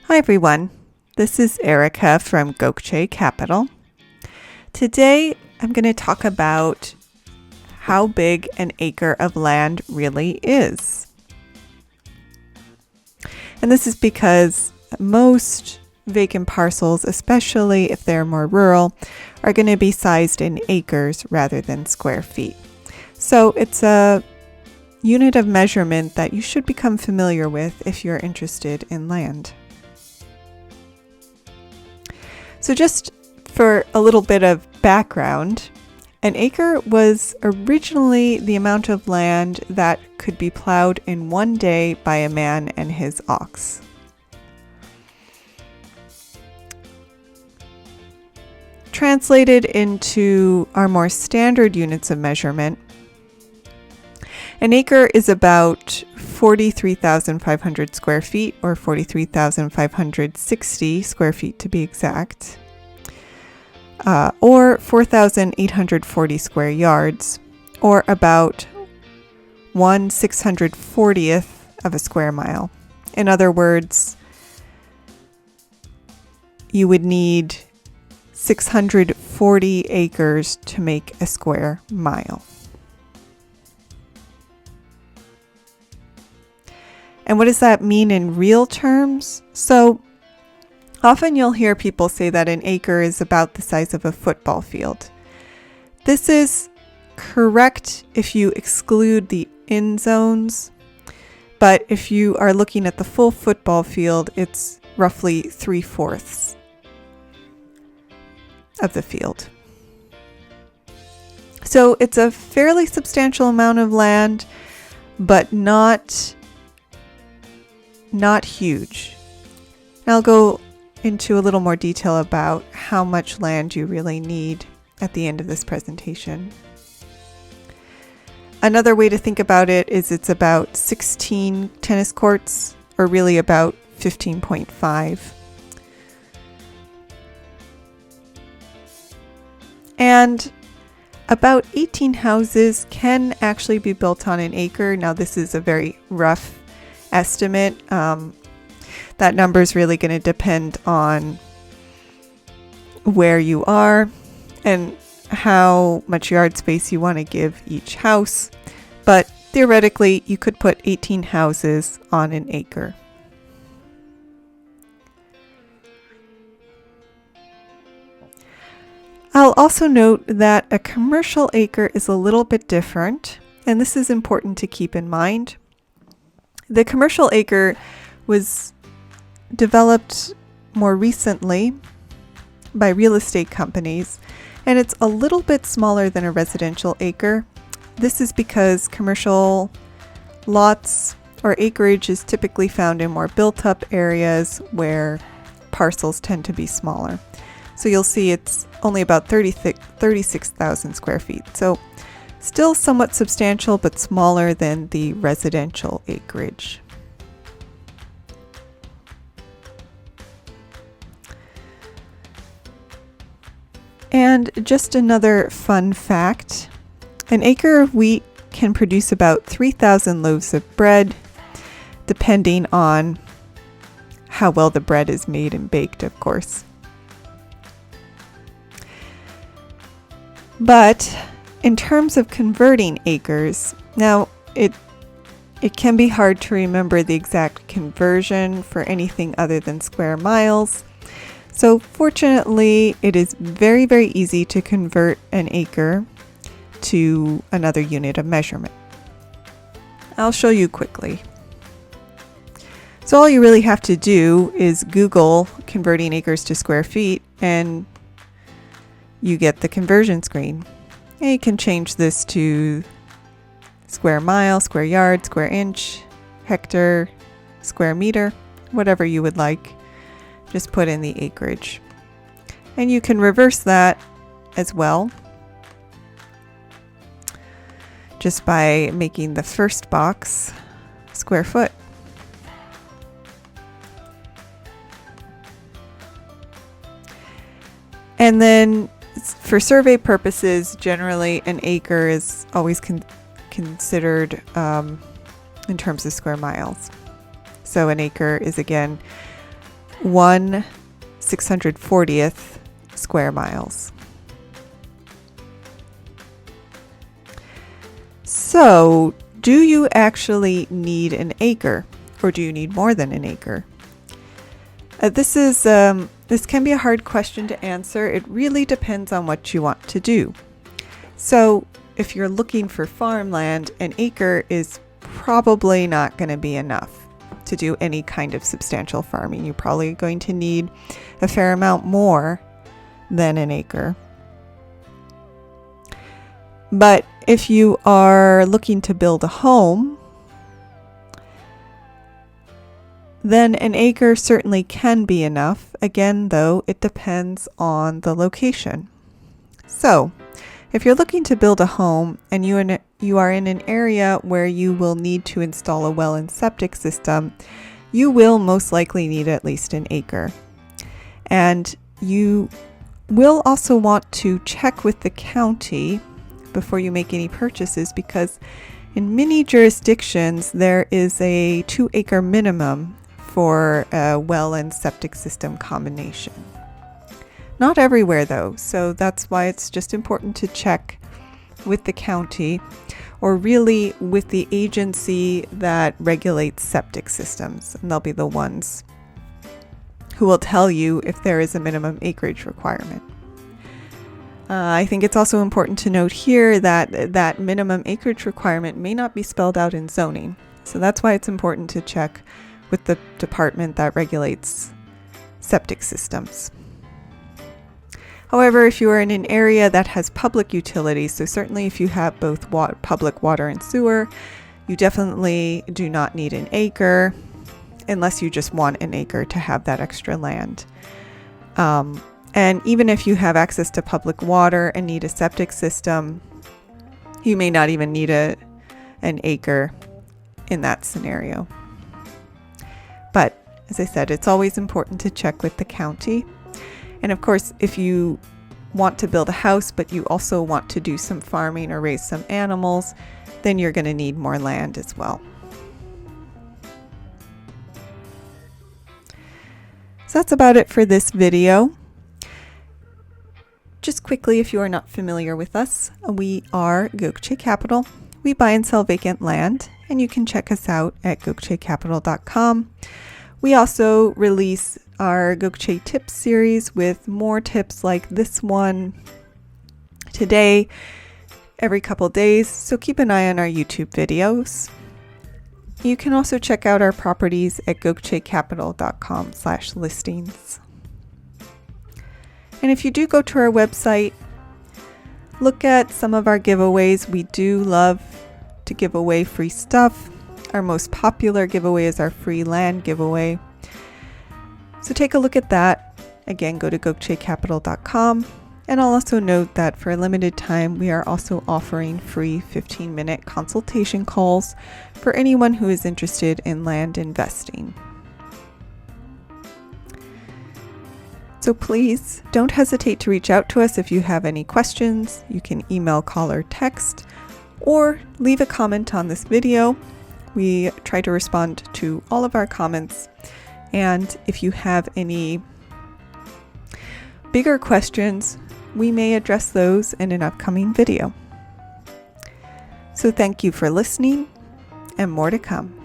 Hi everyone, this is Erica from Gokce Capital. Today I'm going to talk about how big an acre of land really is. And this is because most vacant parcels, especially if they're more rural, are going to be sized in acres rather than square feet. So it's a unit of measurement that you should become familiar with if you're interested in land. So just for a little bit of background, an acre was originally the amount of land that could be plowed in one day by a man and his ox. Translated into our more standard units of measurement, an acre is about 43,500 square feet, or 43,560 square feet to be exact, or 4,840 square yards, or about 1/640th of a square mile. In other words, you would need 640 acres to make a square mile. And what does that mean in real terms? So often you'll hear people say that an acre is about the size of a football field. This is correct if you exclude the end zones, but if you are looking at the full football field, it's roughly 3/4 of the field. So it's a fairly substantial amount of land, but not huge. And I'll go into a little more detail about how much land you really need at the end of this presentation. Another way to think about it is it's about 16 tennis courts, or really about 15.5. And about 18 houses can actually be built on an acre. Now this is a very rough estimate. That number is really going to depend on where you are and how much yard space you want to give each house. But theoretically, you could put 18 houses on an acre. I'll also note that a commercial acre is a little bit different, and this is important to keep in mind. The commercial acre was developed more recently by real estate companies, and it's a little bit smaller than a residential acre. This is because commercial lots or acreage is typically found in more built-up areas where parcels tend to be smaller. So you'll see it's only about 36,000 square feet. So still somewhat substantial, but smaller than the residential acreage. And just another fun fact, an acre of wheat can produce about 3,000 loaves of bread, depending on how well the bread is made and baked, of course. But in terms of converting acres, now it can be hard to remember the exact conversion for anything other than square miles. So fortunately, it is very, very easy to convert an acre to another unit of measurement. I'll show you quickly. So all you really have to do is Google converting acres to square feet, and you get the conversion screen. And you can change this to square mile, square yard, square inch, hectare, square meter, whatever you would like. Just put in the acreage. And you can reverse that as well, just by making the first box square foot. And then for survey purposes, generally an acre is always considered in terms of square miles. So an acre is again 1/640th square miles. So, do you actually need an acre, or do you need more than an acre? This can be a hard question to answer. It really depends on what you want to do. So, if you're looking for farmland, an acre is probably not going to be enough to do any kind of substantial farming. You're probably going to need a fair amount more than an acre. But if you are looking to build a home, then an acre certainly can be enough. Again, though, it depends on the location. So, if you're looking to build a home and you are in an area where you will need to install a well and septic system, you will most likely need at least an acre. And you will also want to check with the county before you make any purchases, because in many jurisdictions there is a 2-acre minimum for a well and septic system combination. Not everywhere though, so that's why it's just important to check with the county, or really with the agency that regulates septic systems, and they'll be the ones who will tell you if there is a minimum acreage requirement. I think it's also important to note here that that minimum acreage requirement may not be spelled out in zoning, so that's why it's important to check with the department that regulates septic systems. However, if you are in an area that has public utilities, so certainly if you have both public water and sewer, you definitely do not need an acre, unless you just want an acre to have that extra land. And even if you have access to public water and need a septic system, you may not even need an acre in that scenario. But as I said, it's always important to check with the county. And of course, if you want to build a house, but you also want to do some farming or raise some animals, then you're going to need more land as well. So that's about it for this video. Just quickly, if you are not familiar with us, we are Gokce Capital. We buy and sell vacant land, and you can check us out at gokcecapital.com. We also release our Gokce Tips series with more tips like this one today, every couple days, so keep an eye on our YouTube videos. You can also check out our properties at gokcecapital.com/listings. And if you do go to our website, look at some of our giveaways. We do love to give away free stuff. Our most popular giveaway is our free land giveaway. So take a look at that. Again, go to gokcecapital.com. And I'll also note that for a limited time, we are also offering free 15-minute consultation calls for anyone who is interested in land investing. So please don't hesitate to reach out to us if you have any questions. You can email, call, or text, or leave a comment on this video. We try to respond to all of our comments. And if you have any bigger questions, we may address those in an upcoming video. So thank you for listening, and more to come.